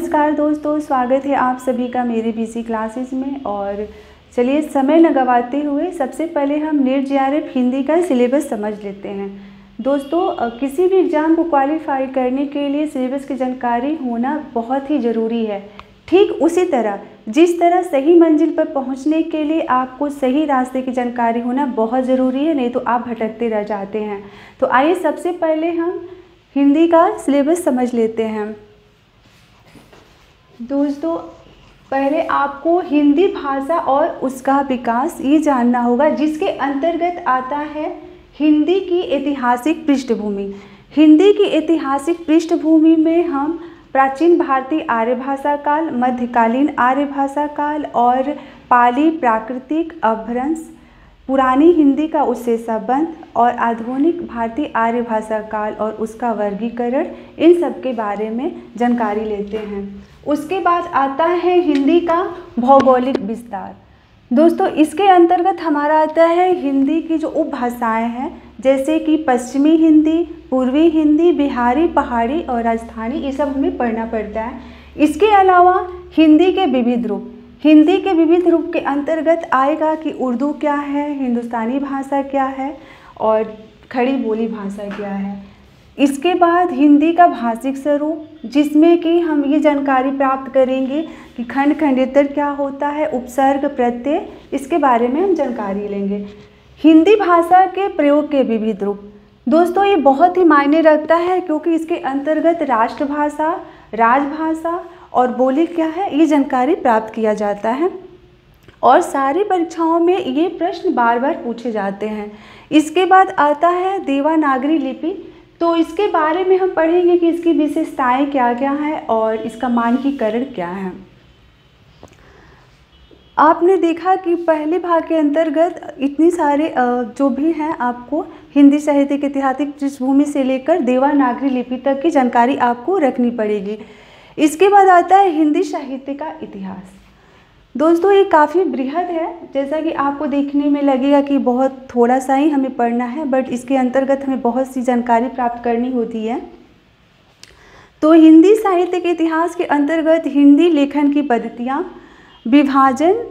नमस्कार दोस्तों, स्वागत है आप सभी का मेरे बीसी क्लासेस में। और चलिए समय न गवाते हुए सबसे पहले हम नीट जेआरएफ हिंदी का सिलेबस समझ लेते हैं। दोस्तों, किसी भी एग्ज़ाम को क्वालिफाई करने के लिए सिलेबस की जानकारी होना बहुत ही ज़रूरी है। ठीक उसी तरह जिस तरह सही मंजिल पर पहुंचने के लिए आपको सही रास्ते की जानकारी होना बहुत ज़रूरी है, नहीं तो आप भटकते रह जाते हैं। तो आइए सबसे पहले हम हिंदी का सिलेबस समझ लेते हैं। दोस्तों, पहले आपको हिंदी भाषा और उसका विकास ये जानना होगा, जिसके अंतर्गत आता है हिंदी की ऐतिहासिक पृष्ठभूमि। हिंदी की ऐतिहासिक पृष्ठभूमि में हम प्राचीन भारतीय आर्य भाषा काल, मध्यकालीन आर्य भाषा काल और पाली प्राकृतिक अपभ्रंश, पुरानी हिंदी का उससे संबंध और आधुनिक भारतीय आर्य भाषा काल और उसका वर्गीकरण, इन सब के बारे में जानकारी लेते हैं। उसके बाद आता है हिंदी का भौगोलिक विस्तार। दोस्तों, इसके अंतर्गत हमारा आता है हिंदी की जो उपभाषाएं हैं, जैसे कि पश्चिमी हिंदी, पूर्वी हिंदी, बिहारी, पहाड़ी और राजस्थानी, ये सब हमें पढ़ना पड़ता है। इसके अलावा हिंदी के विविध रूप, हिंदी के विविध रूप के अंतर्गत आएगा कि उर्दू क्या है, हिंदुस्तानी भाषा क्या है और खड़ी बोली भाषा क्या है। इसके बाद हिंदी का भाषिक स्वरूप, जिसमें कि हम ये जानकारी प्राप्त करेंगे कि खंड खंडेतर क्या होता है, उपसर्ग, प्रत्यय, इसके बारे में हम जानकारी लेंगे। हिंदी भाषा के प्रयोग के विविध रूप, दोस्तों ये बहुत ही मायने रखता है, क्योंकि इसके अंतर्गत राष्ट्रभाषा, राजभाषा और बोली क्या है, ये जानकारी प्राप्त किया जाता है और सारी परीक्षाओं में ये प्रश्न बार बार पूछे जाते हैं। इसके बाद आता है देवनागरी लिपि। तो इसके बारे में हम पढ़ेंगे कि इसकी विशेषताएं क्या क्या हैं और इसका मानकीकरण क्या है। आपने देखा कि पहले भाग के अंतर्गत इतनी सारे जो भी हैं, आपको हिंदी साहित्य की ऐतिहासिक पृष्ठभूमि से लेकर देवनागरी लिपि तक की जानकारी आपको रखनी पड़ेगी। इसके बाद आता है हिंदी साहित्य का इतिहास। दोस्तों, ये काफ़ी बृहद है, जैसा कि आपको देखने में लगेगा कि बहुत थोड़ा सा ही हमें पढ़ना है, बट इसके अंतर्गत हमें बहुत सी जानकारी प्राप्त करनी होती है। तो हिंदी साहित्य के इतिहास के अंतर्गत हिंदी लेखन की पद्धतियाँ, विभाजन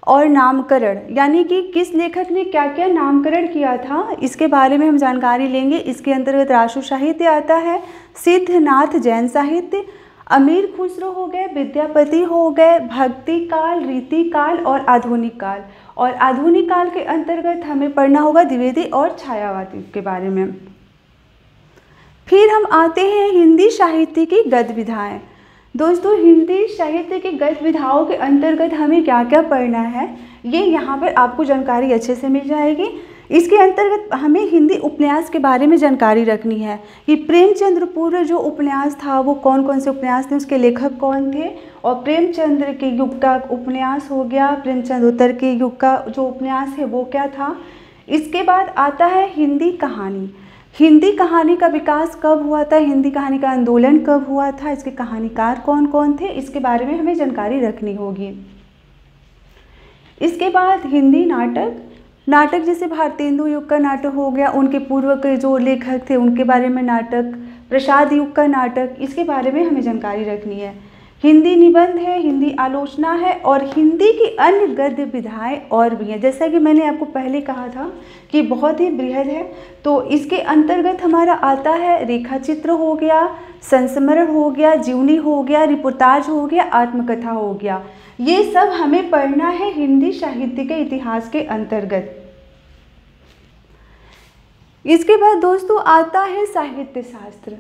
और नामकरण, यानी कि किस लेखक ने क्या क्या नामकरण किया था, इसके बारे में हम जानकारी लेंगे। इसके अंतर्गत राष्ट्र साहित्य आता है, सिद्धनाथ जैन साहित्य, अमीर खुसरो हो गए, विद्यापति हो गए, भक्ति काल, रीति काल और आधुनिक काल। और आधुनिक काल के अंतर्गत हमें पढ़ना होगा द्विवेदी और छायावादी के बारे में। फिर हम आते हैं हिंदी साहित्य की गद्य विधाएँ। दोस्तों, हिंदी साहित्य की गद्य विधाओं के अंतर्गत हमें क्या क्या पढ़ना है, ये यहाँ पर आपको जानकारी अच्छे से मिल जाएगी। इसके अंतर्गत हमें हिंदी उपन्यास के बारे में जानकारी रखनी है कि प्रेमचंद्र पूर्व जो उपन्यास था वो कौन कौन से उपन्यास थे, उसके लेखक कौन थे, और प्रेमचंद्र के युग का उपन्यास हो गया, प्रेमचंद्रोत्तर के युग का जो उपन्यास है वो क्या था। इसके बाद आता है हिंदी कहानी। हिंदी कहानी का विकास कब हुआ था, हिंदी कहानी का आंदोलन कब हुआ था, इसके कहानीकार कौन कौन थे, इसके बारे में हमें जानकारी रखनी होगी। इसके बाद हिंदी नाटक, नाटक जैसे भारतेंदु युग का नाटक हो गया, उनके पूर्व के जो लेखक थे उनके बारे में नाटक, प्रसाद युग का नाटक, इसके बारे में हमें जानकारी रखनी है। हिंदी निबंध है, हिंदी आलोचना है और हिंदी की अन्य गद्य विधाएँ और भी हैं। जैसा कि मैंने आपको पहले कहा था कि बहुत ही बृहद है, तो इसके अंतर्गत हमारा आता है रेखा चित्र हो गया, संस्मरण हो गया, जीवनी हो गया, रिपोर्टाज हो गया, आत्मकथा हो गया। ये सब हमें पढ़ना है हिंदी साहित्य के इतिहास के अंतर्गत। इसके बाद दोस्तों आता है साहित्य शास्त्र।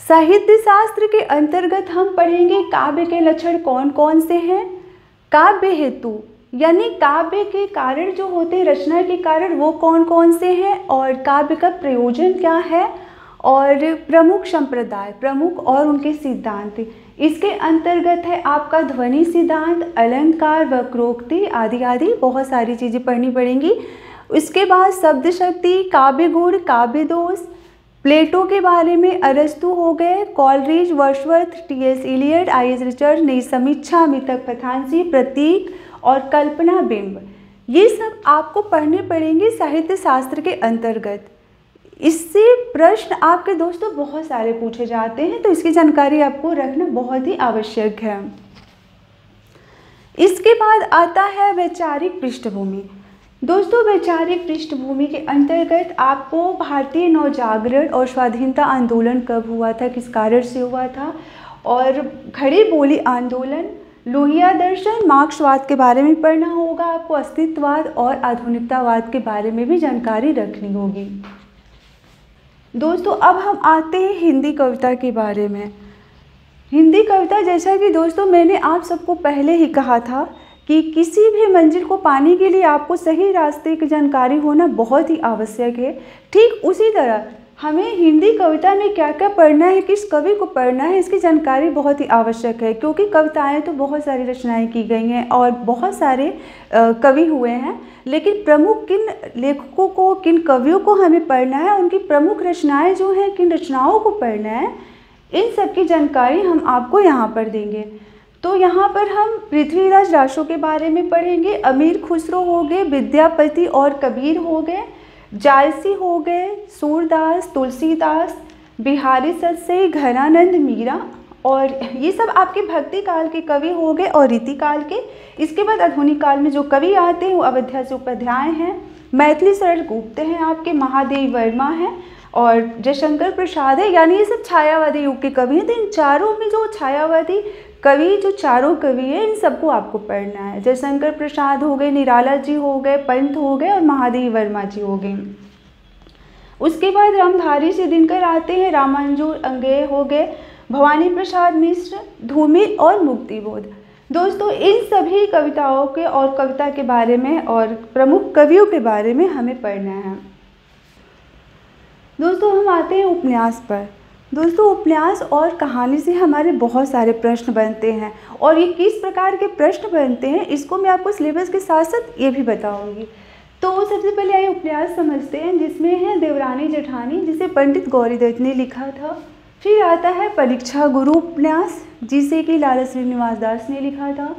साहित्य शास्त्र के अंतर्गत हम पढ़ेंगे काव्य के लक्षण कौन कौन से हैं, काव्य हेतु यानी काव्य के कारण जो होते हैं, रचना के कारण वो कौन कौन से हैं, और काव्य का प्रयोजन क्या है, और प्रमुख संप्रदाय, प्रमुख और उनके सिद्धांत। इसके अंतर्गत है आपका ध्वनि सिद्धांत, अलंकार, वक्रोक्ति आदि आदि बहुत सारी चीज़ें पढ़नी पड़ेंगी। इसके बाद शब्द शक्ति, काव्य गुण, काव्य दोष, प्लेटो के बारे में अरस्तु हो गए, Coleridge, Wordsworth, T S. Eliot, I S. Richard, नई समीक्षा, मितक पथांसी, प्रतीक और कल्पना बिंब, ये सब आपको पढ़ने पड़ेंगे साहित्य शास्त्र के अंतर्गत। इससे प्रश्न आपके दोस्तों बहुत सारे पूछे जाते हैं, तो इसकी जानकारी आपको रखना बहुत ही आवश्यक है। इसके बाद आता है वैचारिक पृष्ठभूमि। दोस्तों वैचारिक पृष्ठभूमि के अंतर्गत आपको भारतीय नवजागरण और स्वाधीनता आंदोलन कब हुआ था, किस कारण से हुआ था, और खड़ी बोली आंदोलन, लोहिया दर्शन, मार्क्सवाद के बारे में पढ़ना होगा आपको, अस्तित्ववाद और आधुनिकतावाद के बारे में भी जानकारी रखनी होगी। दोस्तों अब हम आते हैं हिंदी कविता के बारे में। हिंदी कविता, जैसा कि दोस्तों मैंने आप सबको पहले ही कहा था कि किसी भी मंजिल को पाने के लिए आपको सही रास्ते की जानकारी होना बहुत ही आवश्यक है। ठीक उसी तरह हमें हिंदी कविता में क्या क्या पढ़ना है, किस कवि को पढ़ना है, इसकी जानकारी बहुत ही आवश्यक है, क्योंकि कविताएं तो बहुत सारी रचनाएं की गई हैं और बहुत सारे कवि हुए हैं, लेकिन प्रमुख किन लेखकों को, किन कवियों को हमें पढ़ना है, उनकी प्रमुख रचनाएं जो हैं, किन रचनाओं को पढ़ना है, इन सब की जानकारी हम आपको यहाँ पर देंगे। तो यहाँ पर हम पृथ्वीराज रासो के बारे में पढ़ेंगे, अमीर खुसरो हो गए, विद्यापति और कबीर हो गए, जायसी हो गए, सूरदास, तुलसीदास, बिहारी सतसई, घनानंद, मीरा, और ये सब आपके भक्ति काल के कवि हो गए और रीति काल के। इसके बाद आधुनिक काल में जो कवि आते हैं वो अवध्या से उपाध्याय हैं, मैथिली शरण गुप्त हैं, आपके महादेव वर्मा हैं और जयशंकर प्रसाद है, यानी ये सब छायावादी युग के कवि हैं। तो इन चारों में जो छायावादी कवि, जो चारों कवि हैं, इन सबको आपको पढ़ना है। जयशंकर प्रसाद हो गए, निराला जी हो गए, पंत हो गए और महादेव वर्मा जी हो गए। उसके बाद रामधारी से दिनकर आते हैं, रामांजुर अंगेय हो गए, भवानी प्रसाद मिश्र, धूमिल और मुक्तिबोध। दोस्तों इन सभी कविताओं के और कविता के बारे में और प्रमुख कवियों के बारे में हमें पढ़ना है। दोस्तों हम आते हैं उपन्यास पर। दोस्तों उपन्यास और कहानी से हमारे बहुत सारे प्रश्न बनते हैं, और ये किस प्रकार के प्रश्न बनते हैं इसको मैं आपको सिलेबस के साथ साथ ये भी बताऊंगी। तो सबसे पहले आइए उपन्यास समझते हैं, जिसमें है देवरानी जेठानी, जिसे पंडित गौरीदत्त ने लिखा था। फिर आता है परीक्षा गुरु उपन्यास, जिसे कि लाला श्रीनिवास दास ने लिखा था।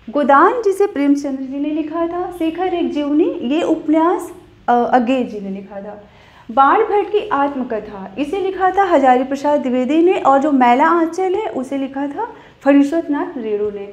गोदान, जिसे प्रेमचंद्र जी ने लिखा था। शेखर एक जीवनी, ये उपन्यास अज्ञे जी ने लिखा था। बाण भट्ट की आत्मकथा, इसे लिखा था हजारी प्रसाद द्विवेदी ने, और जो मैला आंचल है उसे लिखा था फणीश्वर नाथ रेणु ने।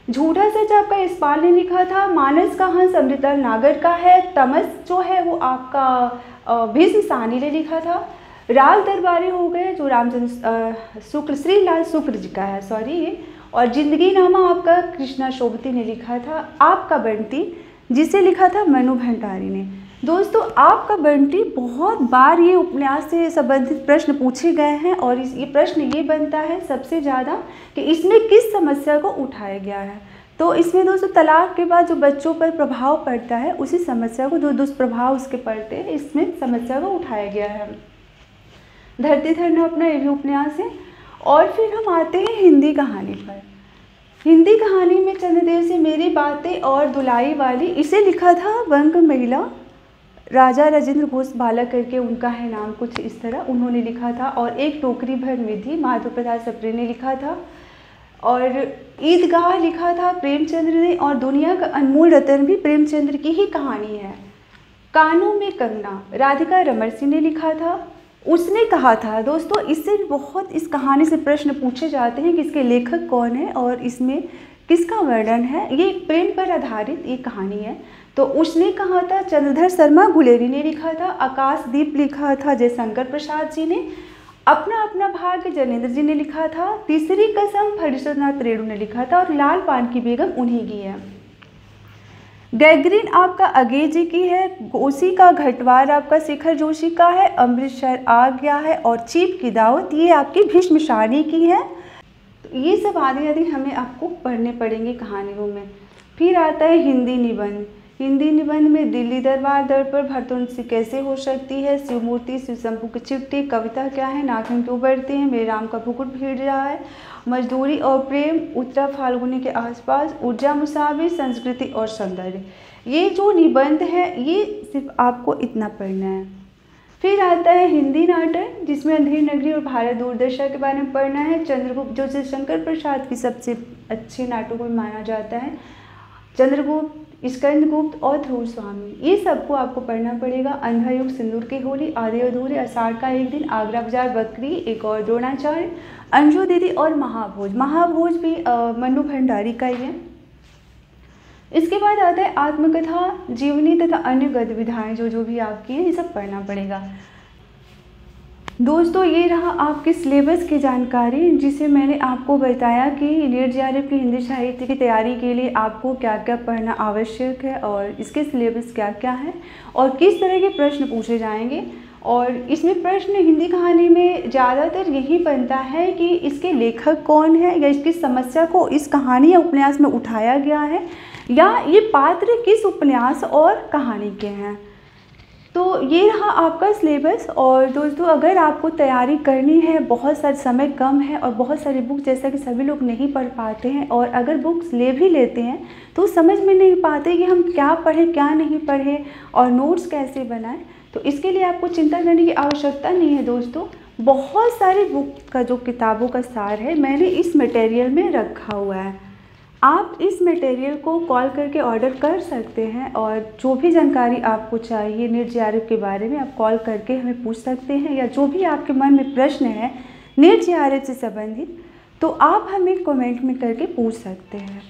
झूठा सच आपका यशपाल ने लिखा था। मानस का हंस अमृतलाल नागर का है। तमस जो है वो आपका भीष्म साहनी ने लिखा था। राग दरबारी हो गए, जो रामचंद्र शुक्ल, श्रीलाल शुक्ल जी का है, सॉरी ये। और जिंदगी नामा आपका कृष्णा शोभती ने लिखा था। आपका बंटी, जिसे लिखा था मनु भंडारी ने। दोस्तों आपका बंटी बहुत बार ये उपन्यास से संबंधित प्रश्न पूछे गए हैं, और ये प्रश्न ये बनता है सबसे ज़्यादा कि इसमें किस समस्या को उठाया गया है। तो इसमें दोस्तों तलाक के बाद जो बच्चों पर प्रभाव पड़ता है, उसी समस्या को, जो दुष्प्रभाव उसके पड़ते हैं, इसमें समस्या को उठाया गया है। धरती धरना अपना ये भी उपन्यास है। और फिर हम आते हैं हिंदी कहानी पर। हिंदी कहानी में चंद्रदेव से मेरी बातें और दुलाई वाली, इसे लिखा था वंग महिला, राजा राजेंद्र घोष बाला करके उनका है नाम, कुछ इस तरह उन्होंने लिखा था। और एक टोकरी भर निधि, माधव प्रसाद सप्रे ने लिखा था। और ईदगाह लिखा था प्रेमचंद्र ने। और दुनिया का अनमोल रतन भी प्रेमचंद्र की ही कहानी है। कानों में कंगना, राधिका रमन सिंह ने लिखा था। उसने कहा था। दोस्तों इससे बहुत, इस कहानी से प्रश्न पूछे जाते हैं कि इसके लेखक कौन है और इसमें किसका वर्णन है। ये प्रेम पर आधारित ये कहानी है। तो उसने कहा था। चंद्रधर शर्मा गुलेरी ने लिखा था। आकाशदीप लिखा था जयशंकर प्रसाद जी ने। अपना अपना भाग्य जनेंद्र जी ने लिखा था। तीसरी कसम फणीश्वर नाथ रेणु ने लिखा था। और लाल पान की बेगम उन्हीं की है। गैगरीन आपका अज्ञे जी की है। गोसी का घटवार आपका शेखर जोशी का है। अमृतसर आ गया है। और चीप की दावत ये आपकी भीष्म साहनी की है। तो ये सब आदि आदि हमें आपको पढ़ने पड़ेंगे कहानियों में। फिर आता है हिंदी निबंध। हिंदी निबंध में दिल्ली दरबार दर पर भरतुंसी कैसे हो सकती है, शिवमूर्ति शिव शंभू की चिट्ठी, कविता क्या है, नाखून क्यों बढ़ते हैं, मेरे राम का भुकुट भीड़ रहा है, मजदूरी और प्रेम, उत्तरा फाल्गुनी के आसपास, ऊर्जा मुसाविर, संस्कृति और सौंदर्य। ये जो निबंध है ये सिर्फ आपको इतना पढ़ना है। फिर आता है हिंदी नाटक, जिसमें अंधेरी नगरी और भारत दूरदर्शन के बारे में पढ़ना है। चंद्रगुप्त, जो जयशंकर प्रसाद की सबसे अच्छे नाटकों में माना जाता है। चंद्रगुप्त, स्कंदगुप्त और ध्रुव स्वामी, ये सबको आपको पढ़ना पड़ेगा। अंधा युग, सिंदूर की होली, आधे अधूरे, आषाढ़ का एक दिन, आगरा बाजार, बकरी, एक और द्रोणाचार्य, अंजू दीदी और महाभोज। महाभोज भी मन्नू भंडारी का ही है। इसके बाद आता है आत्मकथा, जीवनी तथा अन्य गतिविधियाँ जो भी आपकी हैं, ये सब पढ़ना पड़ेगा। दोस्तों ये रहा आपके सिलेबस की जानकारी, जिसे मैंने आपको बताया कि नीट जेआरएफ की हिंदी साहित्य की तैयारी के लिए आपको क्या क्या पढ़ना आवश्यक है और इसके सिलेबस क्या क्या है और किस तरह के प्रश्न पूछे जाएंगे। और इसमें प्रश्न हिंदी कहानी में ज़्यादातर यही बनता है कि इसके लेखक कौन है, या इसकी समस्या को इस कहानी या उपन्यास में उठाया गया है, या ये पात्र किस उपन्यास और कहानी के हैं। तो ये रहा आपका सिलेबस। और दोस्तों अगर आपको तैयारी करनी है, बहुत सारे समय कम है और बहुत सारी बुक जैसा कि सभी लोग नहीं पढ़ पाते हैं, और अगर बुक्स ले भी लेते हैं तो समझ में नहीं पाते कि हम क्या पढ़ें क्या नहीं पढ़ें और नोट्स कैसे बनाएं, तो इसके लिए आपको चिंता करने की आवश्यकता नहीं है। दोस्तों बहुत सारी बुक का जो किताबों का सार है मैंने इस मटेरियल में रखा हुआ है। आप इस मटेरियल को कॉल करके ऑर्डर कर सकते हैं, और जो भी जानकारी आपको चाहिए नीट जेआरएफ के बारे में आप कॉल करके हमें पूछ सकते हैं, या जो भी आपके मन में प्रश्न है नीट जेआरएफ से संबंधित तो आप हमें कमेंट में करके पूछ सकते हैं।